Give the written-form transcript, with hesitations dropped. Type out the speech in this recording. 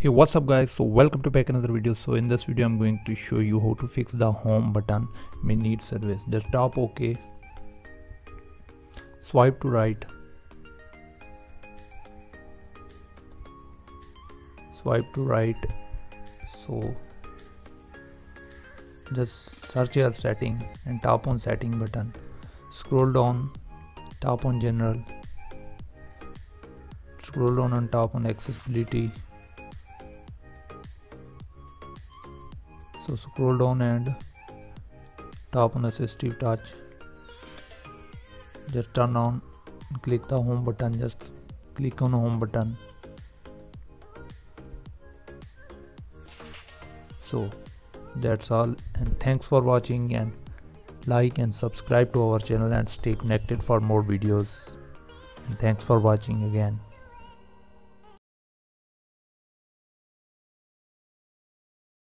Hey, what's up guys? So welcome to back another video. So in this video I'm going to show you how to fix the home button may need service. Just tap OK, swipe to right, so just search your setting and tap on setting button, scroll down, tap on general, scroll down and tap on accessibility. So scroll down and tap on assistive touch, just turn on and click the home button, just click on the home button. So that's all, and thanks for watching, and like and subscribe to our channel and stay connected for more videos, and thanks for watching again.